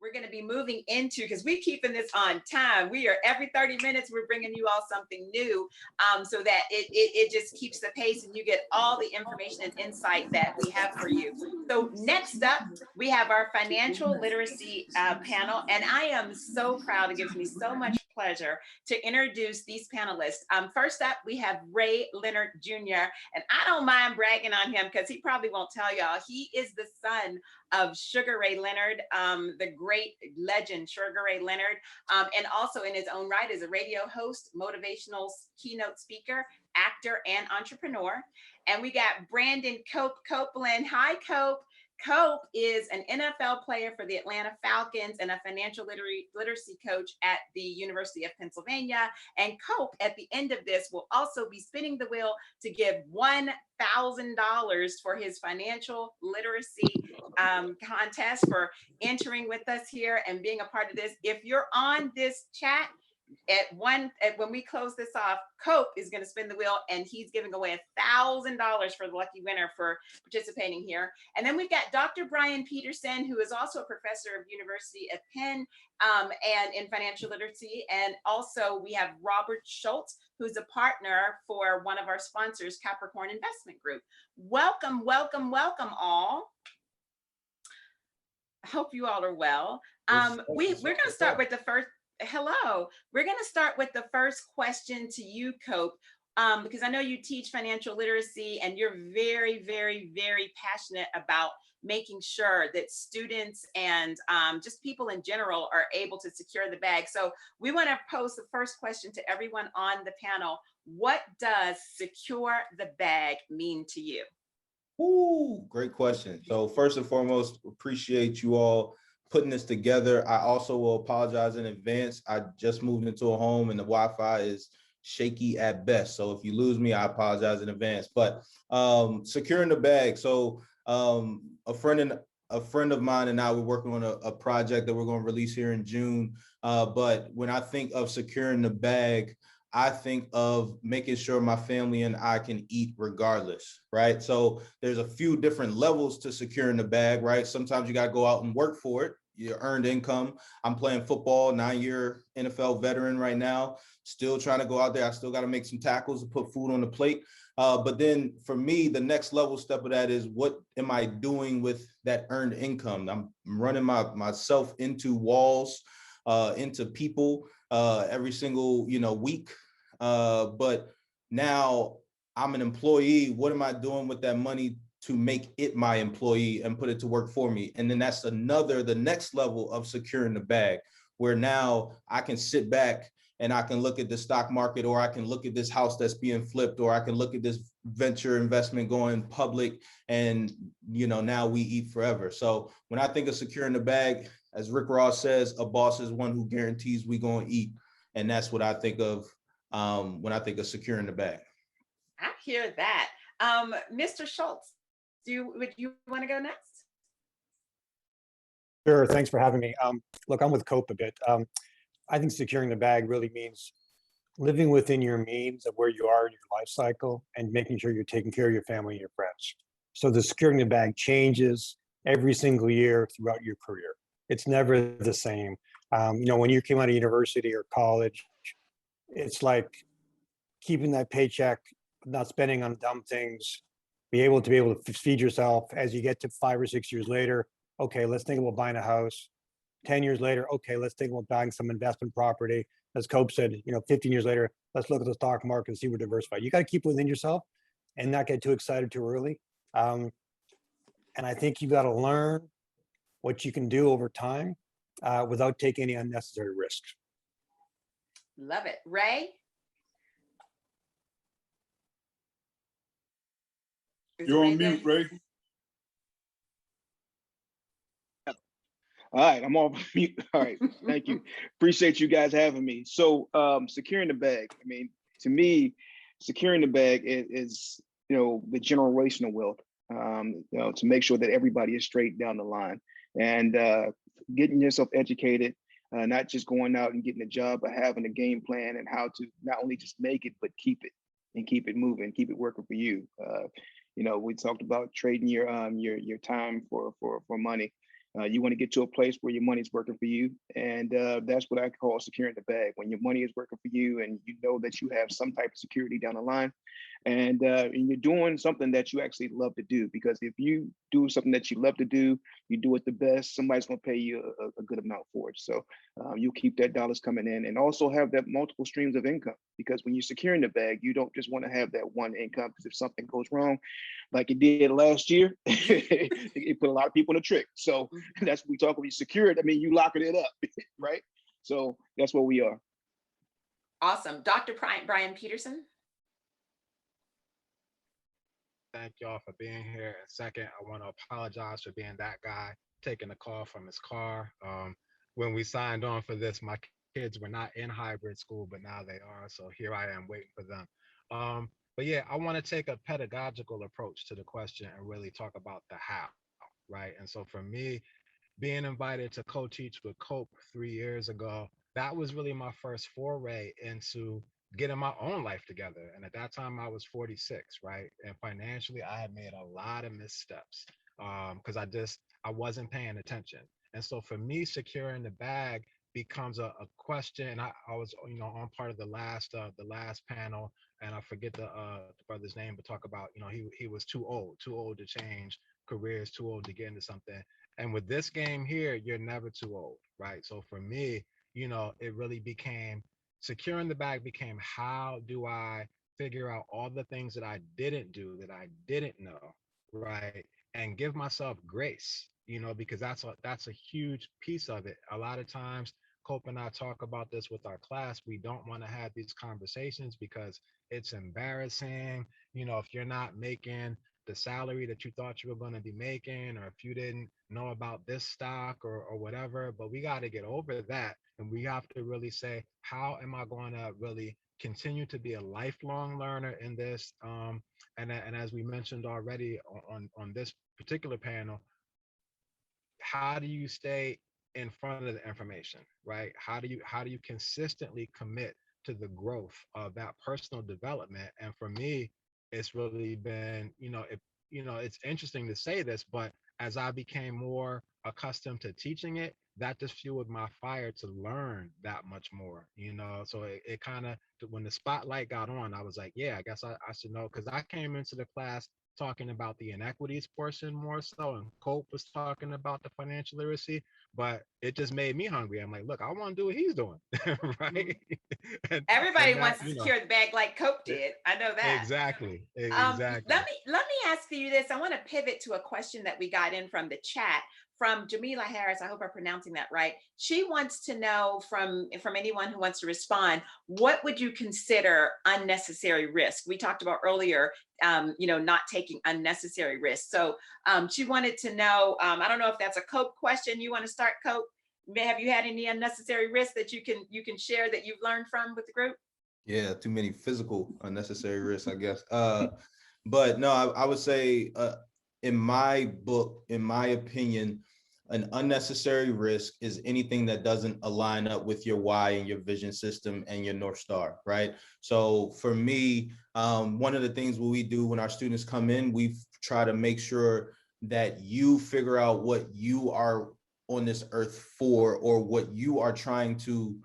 we're going to be moving into, because we're keeping this on time. We are every 30 minutes, we're bringing you all something new, so that it just keeps the pace and you get all the information and insight that we have for you. So next up, we have our financial literacy panel. And I am so proud. It gives me so much pleasure to introduce these panelists. First up, we have Ray Leonard Jr. And I don't mind bragging on him because he probably won't tell y'all. He is the son of Sugar Ray Leonard, the great legend Sugar Ray Leonard, and also in his own right is a radio host, motivational keynote speaker, actor, and entrepreneur. And we got Brandon Copeland. Hi, Cope. Cope is an NFL player for the Atlanta Falcons and a financial literacy coach at the University of Pennsylvania. And Cope, at the end of this, will also be spinning the wheel to give $1,000 for his financial literacy contest for entering with us here and being a part of this. If you're on this chat, when we close this off, Cope is going to spin the wheel and he's giving away $1,000 for the lucky winner for participating here. And then we've got Dr. Brian Peterson, who is also a professor of University of Penn and in financial literacy. And also we have Robert Schultz, who's a partner for one of our sponsors, Capricorn Investment Group. Welcome, welcome, welcome all. I hope you all are well. We're going to start with the first. Hello. We're going to start with the first question to you, Cope, because I know you teach financial literacy and you're very, very, very passionate about making sure that students and just people in general are able to secure the bag. So we want to pose the first question to everyone on the panel. What does secure the bag mean to you? Ooh, great question. So first and foremost, appreciate you all putting this together. I also will apologize in advance. I just moved into a home and the Wi-Fi is shaky at best. So if you lose me, I apologize in advance. But securing the bag. So a friend of mine and I were working on a project that we're going to release here in June. But when I think of securing the bag, I think of making sure my family and I can eat regardless, right? So there's a few different levels to securing the bag, right? Sometimes you got to go out and work for it. Your earned income. I'm playing football, 9-year NFL veteran right now, still trying to go out there. I still got to make some tackles to put food on the plate. But then for me, the next level step of that is what am I doing with that earned income? I'm running myself into walls, into people every single, week. But now I'm an employee. What am I doing with that money to make it my employee and put it to work for me? And then that's the next level of securing the bag, where now I can sit back and I can look at the stock market, or I can look at this house that's being flipped, or I can look at this venture investment going public, and now we eat forever. So when I think of securing the bag, as Rick Ross says, a boss is one who guarantees we gonna eat. And that's what I think of when I think of securing the bag. I hear that. Mr. Schultz, would you want to go next? Sure, thanks for having me. Look, I'm with Cope a bit. I think securing the bag really means living within your means of where you are in your life cycle and making sure you're taking care of your family and your friends. So the securing the bag changes every single year throughout your career. It's never the same. When you came out of university or college, it's like keeping that paycheck, not spending on dumb things, be able to feed yourself. As you get to 5 or 6 years later, okay, let's think about buying a house. 10 years later, okay, let's think about buying some investment property. As Cope said, 15 years later, let's look at the stock market and see we're diversified. You got to keep within yourself and not get too excited too early. And I think you got to learn what you can do over time without taking any unnecessary risks. Love it. Ray? You're on mute, Ray. All right, I'm off mute. All right, thank you. Appreciate you guys having me. So securing the bag, to me, securing the bag is the generational wealth, to make sure that everybody is straight down the line, and getting yourself educated, not just going out and getting a job, but having a game plan and how to not only just make it, but keep it and keep it moving, keep it working for you. We talked about trading your time for money. You want to get to a place where your money's working for you. And that's what I call securing the bag. When your money is working for you and you know that you have some type of security down the line, and you're doing something that you actually love to do. Because if you do something that you love to do, you do it the best, somebody's going to pay you a good amount for it. So you'll keep that dollars coming in, and also have that multiple streams of income. Because when you're securing the bag, you don't just want to have that one income, because if something goes wrong, like it did last year, it put a lot of people in a trick. So that's what we talk about. You secure it, I mean, you locking it up, right? So that's what we are. Awesome. Dr. Brian Peterson. Thank y'all for being here. And second, I want to apologize for being that guy taking the call from his car. When we signed on for this, my kids were not in hybrid school, but now they are. So here I am waiting for them. But yeah, I want to take a pedagogical approach to the question and really talk about the how, right? And so for me, being invited to co-teach with Cope 3 years ago, that was really my first foray into getting my own life together. And at that time I was 46, right? And financially I had made a lot of missteps because I wasn't paying attention. And so for me, securing the bag becomes a question. I was, on part of the last panel, and I forget the brother's name, but talk about, he was too old to change careers, too old to get into something. And with this game here, you're never too old, right? So for me, it really became securing the bag became, how do I figure out all the things that I didn't do, that I didn't know, right? And give myself grace, because that's a huge piece of it. A lot of times, Cope and I talk about this with our class. We don't want to have these conversations because it's embarrassing. If you're not making the salary that you thought you were going to be making, or if you didn't know about this stock or whatever, but we got to get over that. And we have to really say, how am I going to really continue to be a lifelong learner in this? And as we mentioned already on this particular panel, how do you stay in front of the information, right? How do you consistently commit to the growth of that personal development? And for me, it's really been, it's interesting to say this, but as I became more accustomed to teaching it, that just fueled my fire to learn that much more, so it kind of, when the spotlight got on, I was like, yeah, I guess I should know, because I came into the class talking about the inequities portion more so, and Cope was talking about the financial literacy, but it just made me hungry. I'm like, look, I want to do what he's doing, right? Everybody wants to secure the bag like Cope did. I know that. Exactly. Let me ask you this. I want to pivot to a question that we got in from the chat from Jamila Harris. I hope I'm pronouncing that right. She wants to know from anyone who wants to respond, what would you consider unnecessary risk? We talked about earlier, not taking unnecessary risks. So she wanted to know, I don't know if that's a Cope question. You want to start, Cope? Have you had any unnecessary risks that you can share that you've learned from with the group? Yeah, too many physical unnecessary risks, I guess. But no, I would say in my book, in my opinion, an unnecessary risk is anything that doesn't align up with your why and your vision system and your North Star, right? So for me, one of the things we do when our students come in, we try to make sure that you figure out what you are on this earth for, or what you are trying to,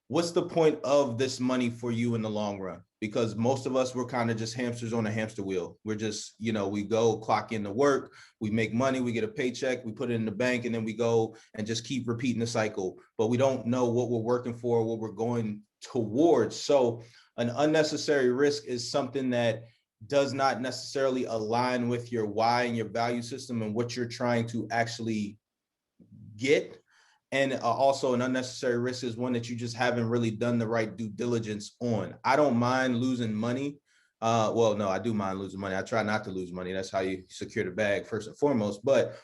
what's the point of this money for you in the long run? Because most of us, we're kind of just hamsters on a hamster wheel. We're just, we go clock into work, we make money, we get a paycheck, we put it in the bank, and then we go and just keep repeating the cycle. But we don't know what we're working for, what we're going towards. So an unnecessary risk is something that does not necessarily align with your why and your value system and what you're trying to actually get. And also an unnecessary risk is one that you just haven't really done the right due diligence on. I don't mind losing money. Well, no, I do mind losing money. I try not to lose money. That's how you secure the bag first and foremost. But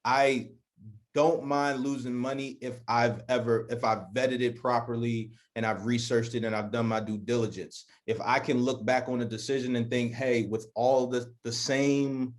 I don't mind losing money if I've vetted it properly and I've researched it and I've done my due diligence. If I can look back on a decision and think, hey, with all the same,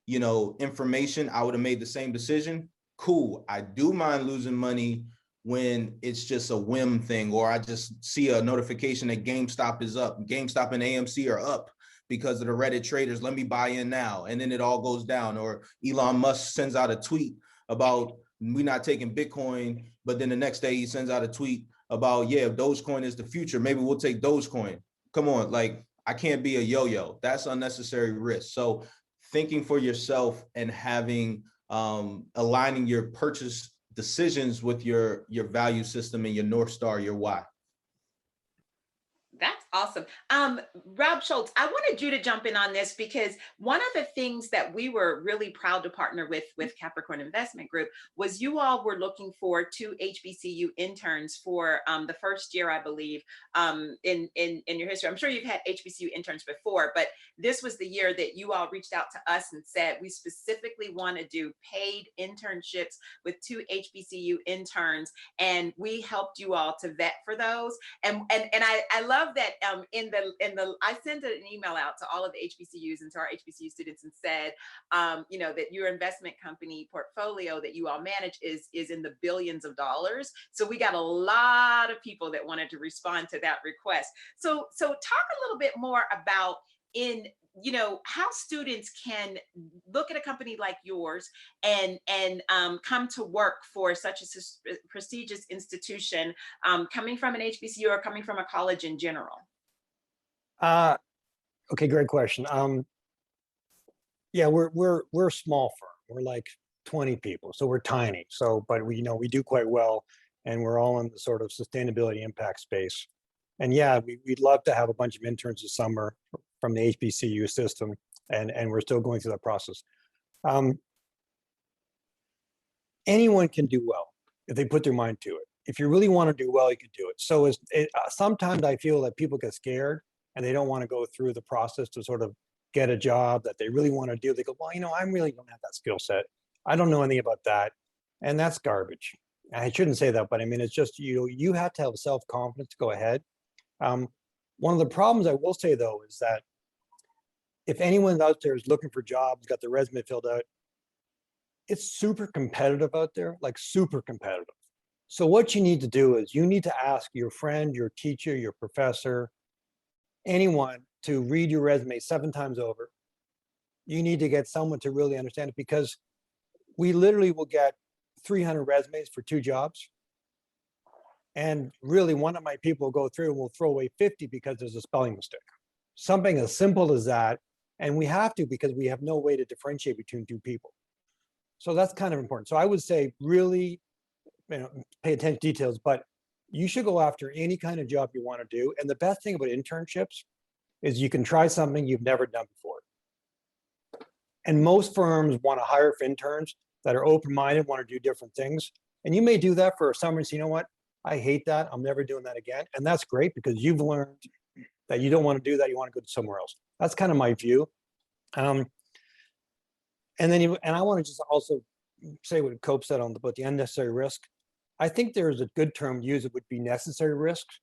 information, I would have made the same decision. Cool. I do mind losing money when it's just a whim thing, or I just see a notification that GameStop is up. GameStop and AMC are up because of the Reddit traders. Let me buy in now. And then it all goes down. Or Elon Musk sends out a tweet about we're not taking Bitcoin, but then the next day he sends out a tweet about, yeah, if Dogecoin is the future, maybe we'll take Dogecoin. Come on, like, I can't be a yo-yo. That's unnecessary risk. So thinking for yourself and having aligning your purchase decisions with your value system and your North Star, your why. That's awesome. Rob Schultz, I wanted you to jump in on this because one of the things that we were really proud to partner with Capricorn Investment Group was you all were looking for 2 HBCU interns for the first year, I believe, in your history. I'm sure you've had HBCU interns before, but this was the year that you all reached out to us and said, we specifically want to do paid internships with 2 HBCU interns. And we helped you all to vet for those. And I love that I sent an email out to all of the HBCUs and to our HBCU students and said, that your investment company portfolio that you all manage is in the billions of dollars. So we got a lot of people that wanted to respond to that request. So talk a little bit more about how students can look at a company like yours and come to work for such a prestigious institution, coming from an HBCU or coming from a college in general. Okay, great question. Yeah, we're a small firm. We're like 20 people, so we're tiny. So, but we we do quite well, and we're all in the sort of sustainability impact space. And yeah, we'd love to have a bunch of interns this summer from the HBCU system, and we're still going through that process. Anyone can do well if they put their mind to it. If you really want to do well, you can do it. So sometimes I feel that people get scared and they don't want to go through the process to sort of get a job that they really want to do. They go, well, I really don't have that skill set. I don't know anything about that. And that's garbage. I shouldn't say that, but I mean, it's just, you have to have self-confidence to go ahead. One of the problems I will say though, is that if anyone out there is looking for jobs, got their resume filled out, it's super competitive out there, like super competitive. So what you need to do is you need to ask your friend, your teacher, your professor, anyone to read your resume 7 times over. You need to get someone to really understand it, because we literally will get 300 resumes for 2 jobs. And really one of my people will go through and will throw away 50 because there's a spelling mistake. Something as simple as that. And we have to, because we have no way to differentiate between 2 people. So that's kind of important. So I would say really, pay attention to details, but you should go after any kind of job you want to do. And the best thing about internships is you can try something you've never done before. And most firms want to hire for interns that are open-minded, want to do different things. And you may do that for a summer and say, you know what, I hate that. I'm never doing that again. And that's great, because you've learned that you don't want to do that. You want to go to somewhere else. That's kind of my view. And I want to just also say what Cope said about the unnecessary risk. I think there's a good term to use. It would be necessary risks.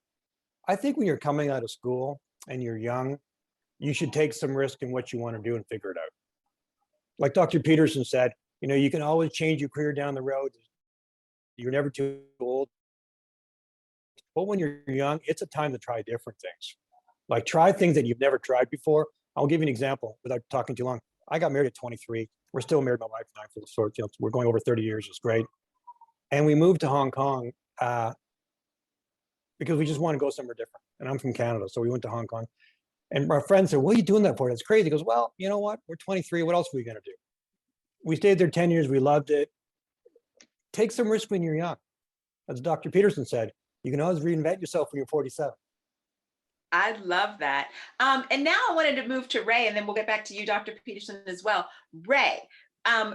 I think when you're coming out of school and you're young, you should take some risk in what you want to do and figure it out. Like Dr. Peterson said, you can always change your career down the road. You're never too old. But when you're young, it's a time to try different things. Like try things that you've never tried before. I'll give you an example without talking too long. I got married at 23. We're still married, my wife and I, for the sort. We're going over 30 years. It's great. And we moved to Hong Kong because we just want to go somewhere different. And I'm from Canada, so we went to Hong Kong. And my friend said, what are you doing that for? That's crazy. He goes, well, you know what? We're 23. What else are we going to do? We stayed there 10 years. We loved it. Take some risk when you're young. As Dr. Peterson said, you can always reinvent yourself when you're 47. I love that. And now I wanted to move to Ray, and then we'll get back to you, Dr. Peterson, as well. Ray,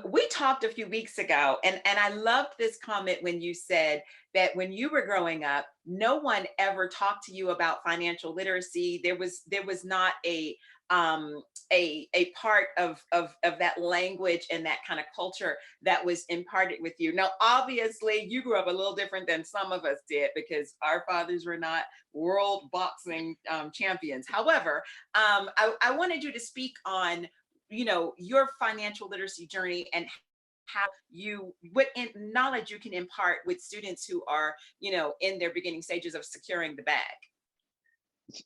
we talked a few weeks ago, and I loved this comment when you said that when you were growing up, no one ever talked to you about financial literacy. There was not a part of that language and that kind of culture that was imparted with you. Now, obviously, you grew up a little different than some of us did, because our fathers were not world boxing champions. However, I wanted you to speak on your financial literacy journey and how what knowledge you can impart with students who are in their beginning stages of securing the bag.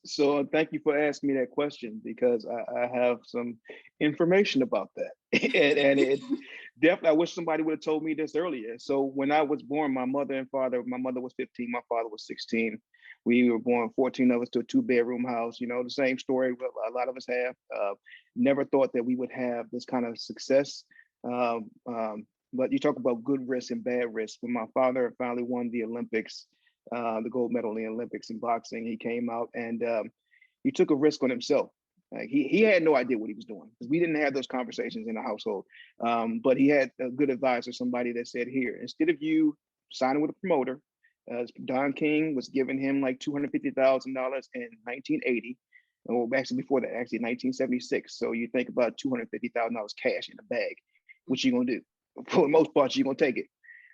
So thank you for asking me that question, because I have some information about that. and definitely, I wish somebody would have told me this earlier. So when I was born, my mother was 15, my father was 16. We were born 14 of us to a 2-bedroom house, you know, the same story a lot of us have. Never thought that we would have this kind of success. Um, um, but you talk about good risk and bad risk. When my father finally won the Olympics, the gold medal in the Olympics in boxing, he came out and he took a risk on himself. Like he had no idea what he was doing because we didn't have those conversations in the household. But he had a good advisor, somebody that said, here, instead of you signing with a promoter, Don King was giving him like $250,000 in 1980. Or actually before that, actually 1976. So you think about $250,000 cash in a bag. What you gonna do? For the most part, you're gonna take it.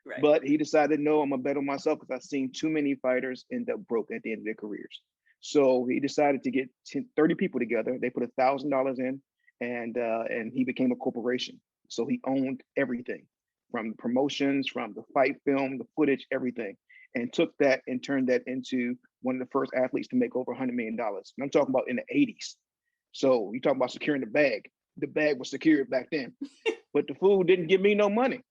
Right. But he decided, no, I'm gonna bet on myself because I've seen too many fighters end up broke at the end of their careers. So he decided to get 30 people together. They put $1,000 in, and he became a corporation. So he owned everything, from the promotions, from the fight film, the footage, everything, and took that and turned that into one of the first athletes to make over $100 million. And I'm talking about in the 80s. So you talk about securing the bag. The bag was secured back then, but the fool didn't give me no money.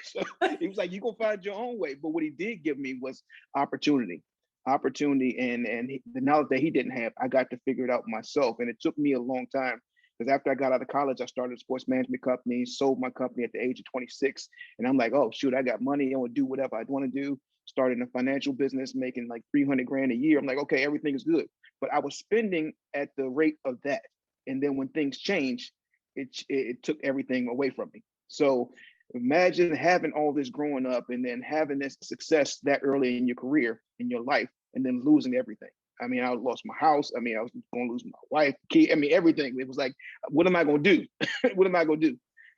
So he was like, "You go find your own way." But what he did give me was opportunity, and the knowledge that he didn't have. I got to figure it out myself, and it took me a long time because after I got out of college, I started a sports management company, sold my company at the age of 26, and I'm like, "Oh shoot, I got money. I want to do whatever I want to do." Started a financial business, making like 300 grand a year. I'm like, okay, everything is good, but I was spending at the rate of that, and then when things changed, it took everything away from me. So imagine having all this growing up and then having this success that early in your career, in your life, and then losing everything. I mean, I lost my house. I mean, I was going to lose my wife, kid. I mean, everything. It was like, what am I going to do? What am I going to do?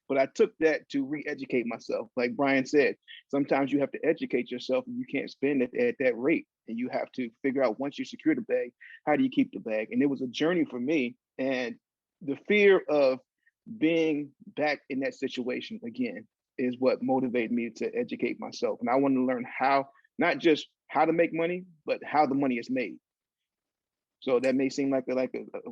But I took that to re-educate myself. Like Brian said, sometimes you have to educate yourself and you can't spend it at that rate. And you have to figure out, once you secure the bag, how do you keep the bag? And it was a journey for me. And the fear of being back in that situation again is what motivated me to educate myself. And I wanted to learn how, not just how to make money, but how the money is made. So that may seem like a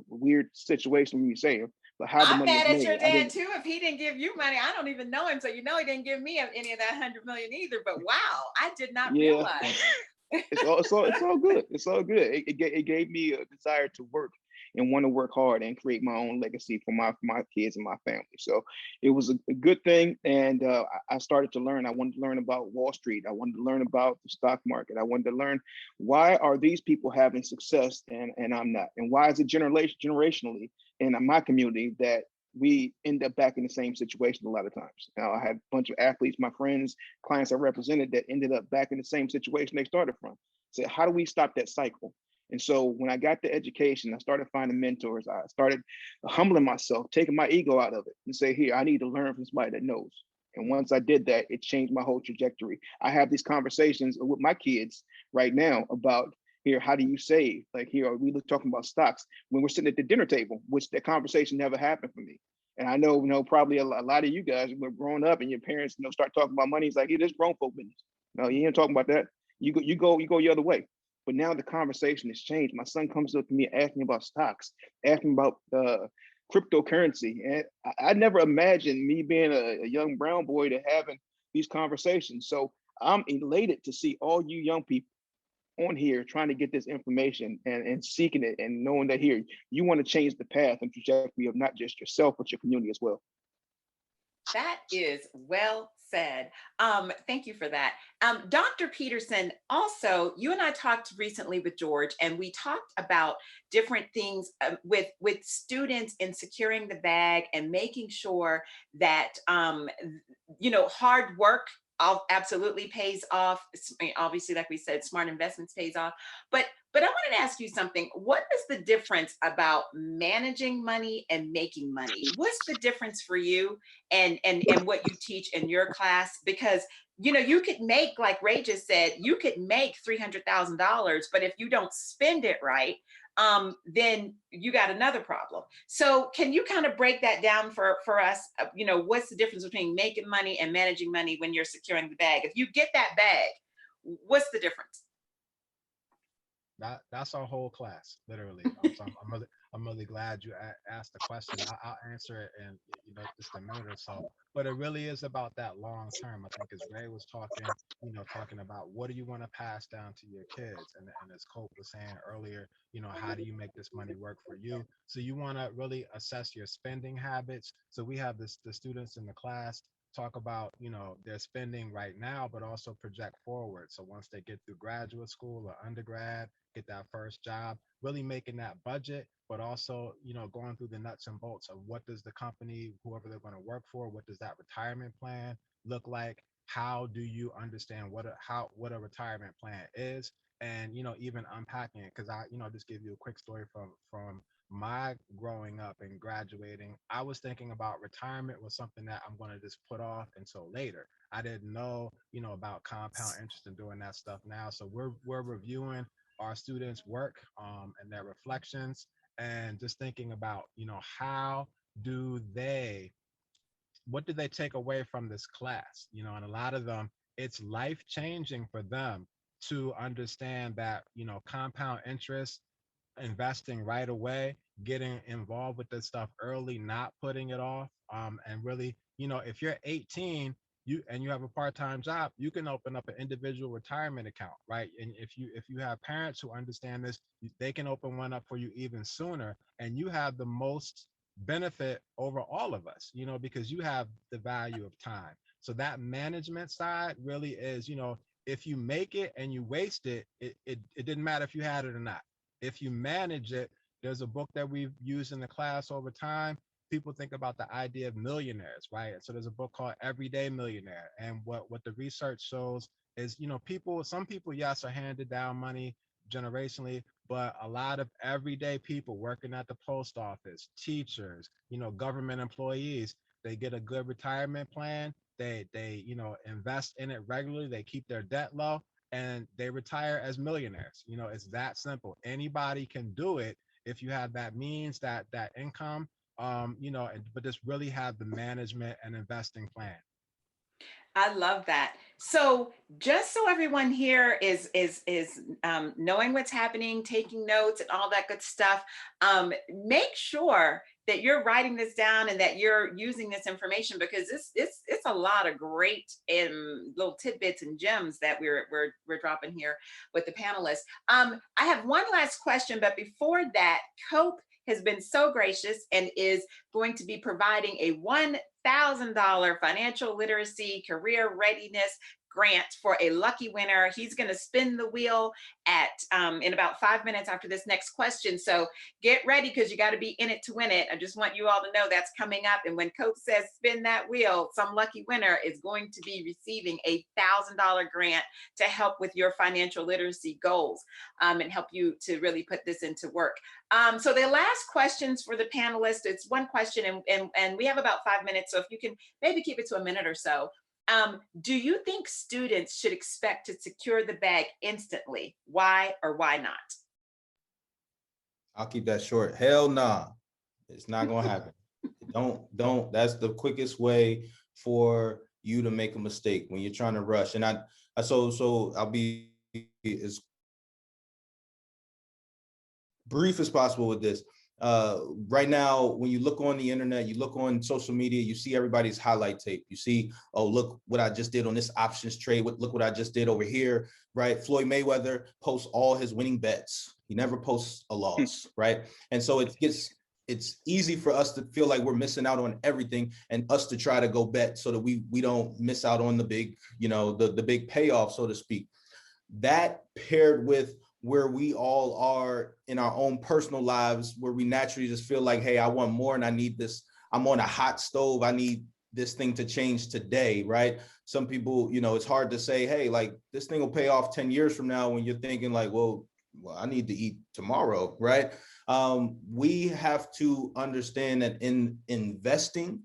weird situation when you say it, but how the I'm money is mad at made. your dad too. If he didn't give you money, I don't even know him, so you know he didn't give me any of that 100 million either. But wow, I did not Yeah, realize. it's all good. It's all good. It gave me a desire to work and want to work hard and create my own legacy for my kids and my family. So it was a good thing. And I started to learn. I wanted to learn about Wall Street. I wanted to learn about the stock market. I wanted to learn, why are these people having success and I'm not? And why is it generationally in my community that we end up back in the same situation a lot of times? Now, I had a bunch of athletes, my friends, clients I represented, that ended up back in the same situation they started from. So how do we stop that cycle? And so when I got the education, I started finding mentors. I started humbling myself, taking my ego out of it and say, here, I need to learn from somebody that knows. And once I did that, it changed my whole trajectory. I have these conversations with my kids right now about, here, how do you save? Like, here, we look talking about stocks when we're sitting at the dinner table, which that conversation never happened for me. And I know, probably a lot of you guys were growing up and your parents, start talking about money. It's like, this grown folk business. No, you ain't talking about that. You go the other way. But now the conversation has changed. My son comes up to me asking about stocks, asking about cryptocurrency. And I never imagined me being a young brown boy to having these conversations. So I'm elated to see all you young people on here trying to get this information and seeking it and knowing that, here, you want to change the path and trajectory of not just yourself, but your community as well. That is well said. Thank you for that. Dr. Peterson, also, you and I talked recently with George, and we talked about different things with students in securing the bag and making sure that, hard work absolutely pays off. Obviously, like we said, smart investments pays off. But I wanted to ask you something. What is the difference about managing money and making money? What's the difference for you and what you teach in your class? Because you could make, like Ray just said, you could make $300,000, but if you don't spend it right, then you got another problem. So can you kind of break that down for us? What's the difference between making money and managing money when you're securing the bag? If you get that bag, what's the difference? That's our whole class, literally. I'm really glad you asked the question. I'll answer it in just a minute or so. But it really is about that long term. I think as Ray was talking, talking about what do you want to pass down to your kids, and as Cope was saying earlier, how do you make this money work for you? So you want to really assess your spending habits. So we have the students in the class talk about their spending right now, but also project forward. So once they get through graduate school or undergrad, get that first job, really making that budget, but also going through the nuts and bolts of what does the company, whoever they're going to work for, what does that retirement plan look like? How do you understand what a retirement plan is? And even unpacking it, because I just give you a quick story from my growing up and graduating. I was thinking about retirement was something that I'm going to just put off until later. I didn't know about compound interest and doing that stuff now. So we're reviewing our students work and their reflections, and just thinking about how do they, what do they take away from this class, and a lot of them, it's life changing for them to understand that compound interest, investing right away, getting involved with this stuff early, not putting it off. And really, if you're 18, you have a part-time job, you can open up an individual retirement account, right? And if you have parents who understand this, they can open one up for you even sooner, and you have the most benefit over all of us, because you have the value of time. So that management side really is, if you make it and you waste it, it didn't matter if you had it or not. If you manage it, there's a book that we've used in the class over time. People think about the idea of millionaires, right? So there's a book called Everyday Millionaire. And what the research shows is, some people, yes, are handed down money generationally, but a lot of everyday people working at the post office, teachers, government employees, they get a good retirement plan. They invest in it regularly. They keep their debt low, and they retire as millionaires. It's that simple. Anybody can do it if you have that means, that income, but just really have the management and investing plan. I love that. So just so everyone here is knowing what's happening, taking notes and all that good stuff, make sure that you're writing this down and that you're using this information, because it's a lot of great little tidbits and gems that we're dropping here with the panelists. I have one last question, but before that, Cope has been so gracious and is going to be providing a $1,000 financial literacy career readiness grant for a lucky winner. He's going to spin the wheel at in about 5 minutes after this next question. So get ready, because you got to be in it to win it. I just want you all to know that's coming up. And when Coach says spin that wheel, some lucky winner is going to be receiving a $1,000 grant to help with your financial literacy goals, and help you to really put this into work. So the last questions for the panelists, it's one question, and we have about 5 minutes. So if you can maybe keep it to a minute or so. Do you think students should expect to secure the bag instantly? Why or why not? I'll keep that short. Hell nah, it's not gonna happen. Don't. That's the quickest way for you to make a mistake when you're trying to rush. And so I'll be as brief as possible with this. Right now, when you look on the internet, you look on social media, you see everybody's highlight tape. You see, oh, look what I just did on this options trade. Look what I just did over here, right? Floyd Mayweather posts all his winning bets. He never posts a loss, right? And so it's easy for us to feel like we're missing out on everything, and us to try to go bet so that we don't miss out on the big, the big payoff, so to speak. That paired with where we all are in our own personal lives, where we naturally just feel like, hey, I want more and I need this. I'm on a hot stove. I need this thing to change today, right? Some people, it's hard to say, hey, like this thing will pay off 10 years from now, when you're thinking like, well, I need to eat tomorrow, right? We have to understand that in investing,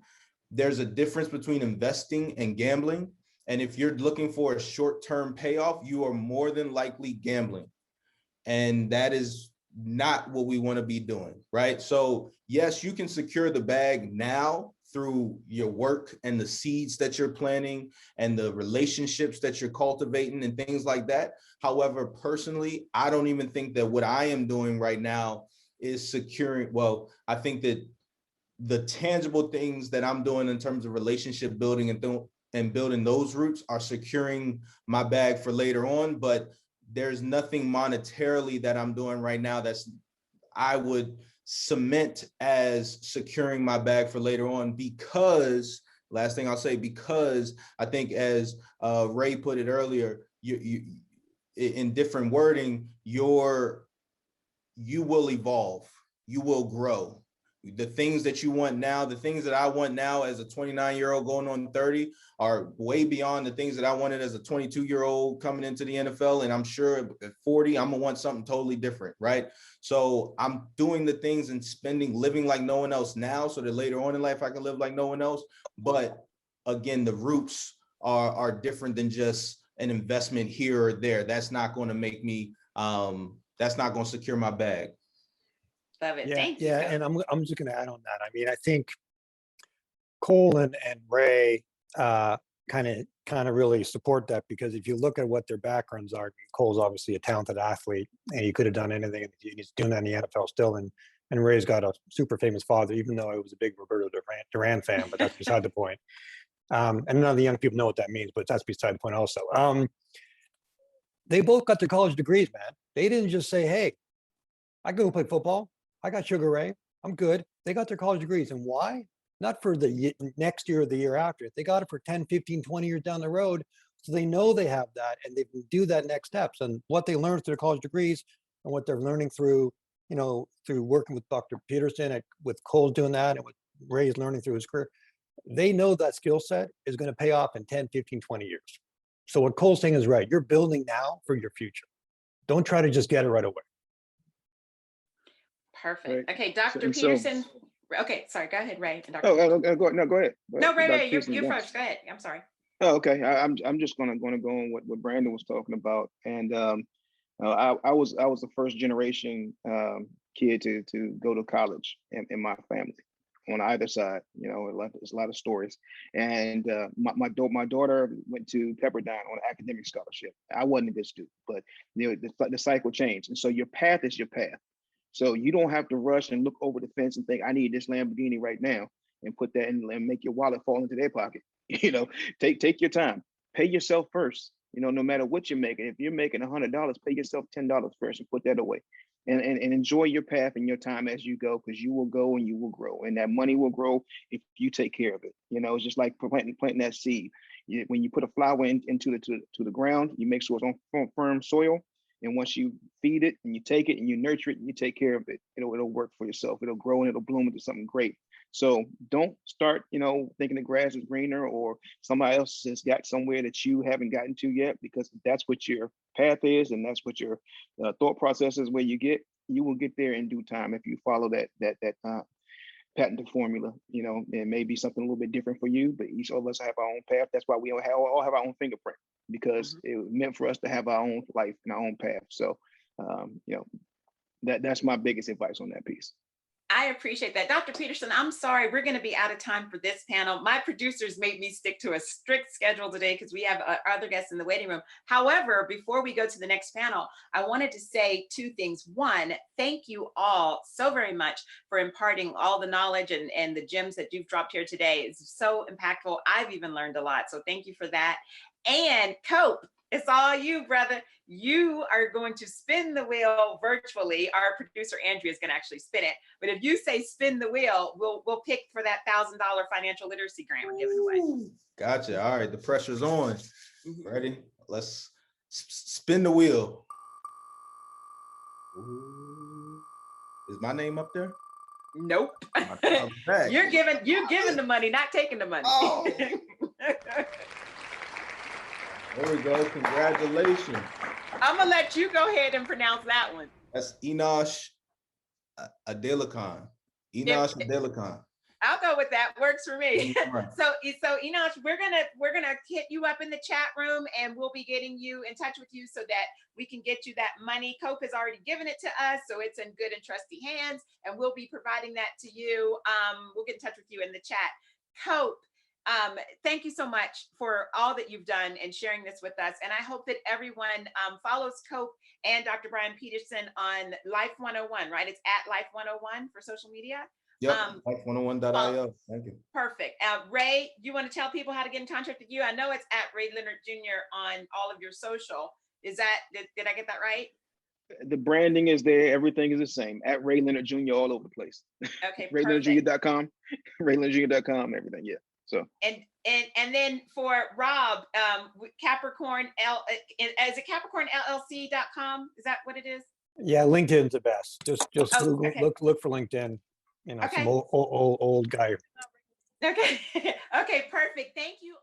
there's a difference between investing and gambling. And if you're looking for a short-term payoff, you are more than likely gambling. And that is not what we want to be doing, right? So yes, you can secure the bag now through your work and the seeds that you're planting and the relationships that you're cultivating and things like that. However, personally, I don't even think that what I am doing right now is securing, well, I think that the tangible things that I'm doing in terms of relationship building and building those roots are securing my bag for later on, but there's nothing monetarily that I'm doing right now I would cement as securing my bag for later on, because last thing I'll say, because I think as Ray put it earlier, you in different wording, you will evolve, you will grow. The things that you want now, the things that I want now as a 29-year-old going on 30 are way beyond the things that I wanted as a 22-year-old coming into the NFL. And I'm sure at 40, I'm gonna want something totally different, right? So I'm doing the things and living like no one else now, so that later on in life I can live like no one else. But again, the roots are different than just an investment here or there. That's not going to make me, that's not going to secure my bag. Love it. Yeah, Thank you. yeah, Coach. and I'm just gonna add on that. I mean, I think Cole and Ray kind of really support that, because if you look at what their backgrounds are, I mean, Cole's obviously a talented athlete and he could have done anything, and he's doing that in the NFL still. And Ray's got a super famous father, even though I was a big Roberto Duran fan, but that's beside the point. And none of the young people know what that means, but that's beside the point also. They both got their college degrees, man. They didn't just say, hey, I go play football. I got Sugar Ray. I'm good. They got their college degrees. And why? Not for the next year or the year after. They got it for 10, 15, 20 years down the road. So they know they have that and they can do that next steps. And what they learned through their college degrees and what they're learning through, through working with Dr. Peterson, with Cole doing that, and what Ray's learning through his career, they know that skill set is going to pay off in 10, 15, 20 years. So what Cole's saying is right. You're building now for your future. Don't try to just get it right away. Perfect. Right. Okay, Dr. So- Peterson. Okay, sorry. Go ahead, Ray. And Dr. Go ahead. No, go ahead. No, Ray, Dr. you're Pearson, go. first. Go ahead. I'm sorry. Oh, okay. I'm just gonna go on what Brandon was talking about, and I was the first generation kid to go to college in my family on either side. There's a lot of stories, and my daughter went to Pepperdine on an academic scholarship. I wasn't a good student, but the cycle changed, and so your path is your path. So you don't have to rush and look over the fence and think, I need this Lamborghini right now, and put that in and make your wallet fall into their pocket. Take your time, pay yourself first. No matter what you're making, if you're making $100, pay yourself $10 first and put that away, and enjoy your path and your time as you go, because you will go and you will grow, and that money will grow if you take care of it. It's just like planting that seed. When you put a flower into the ground, you make sure it's on firm soil. And once you feed it and you take it and you nurture it and you take care of it, it'll work for yourself. It'll grow and it'll bloom into something great. So don't start, thinking the grass is greener or somebody else has got somewhere that you haven't gotten to yet, because that's what your path is and that's what your thought process is. Where you will get there in due time if you follow that patented formula. It may be something a little bit different for you, but each of us have our own path. That's why we all have our own fingerprint, because it was meant for us to have our own life and our own path. So, that's my biggest advice on that piece. I appreciate that. Dr. Peterson, I'm sorry, we're going to be out of time for this panel. My producers made me stick to a strict schedule today because we have other guests in the waiting room. However, before we go to the next panel, I wanted to say two things. One, thank you all so very much for imparting all the knowledge and the gems that you've dropped here today. It's so impactful. I've even learned a lot. So thank you for that. And Cope, it's all you, brother. You are going to spin the wheel virtually. Our producer, Andrea, is going to actually spin it. But if you say spin the wheel, we'll pick for that $1,000 financial literacy grant we're giving away. Gotcha. All right. The pressure's on. Ready? Let's spin the wheel. Ooh. Is my name up there? Nope. You're giving the money, not taking the money. Oh. There we go. Congratulations. I'm going to let you go ahead and pronounce that one. That's Enosh Adelakan. Enosh Adelakan. I'll go with that. Works for me. So Enosh, we're gonna hit you up in the chat room, and we'll be getting you in touch with you so that we can get you that money. Cope has already given it to us, so it's in good and trusty hands, and we'll be providing that to you. We'll get in touch with you in the chat. Cope, Thank you so much for all that you've done and sharing this with us. And I hope that everyone follows Cope and Dr. Brian Peterson on Life 101, right? It's at Life 101 for social media. Yep, life101.io. Thank you. Perfect. Ray, you want to tell people how to get in contact with you? I know it's at Ray Leonard Jr. on all of your social. Is that, did I get that right? The branding is there. Everything is the same. At Ray Leonard Jr. all over the place. Okay, perfect. RayLeonardJr.com, RayLeonardJr.com, everything. Yeah. So. And then for Rob, Capricorn is it CapricornLLC.com? Is that what it is? Yeah, LinkedIn's the best. Just Oh, Google, okay. look for LinkedIn. You know, Okay. some old guy. Okay. Okay, perfect. Thank you.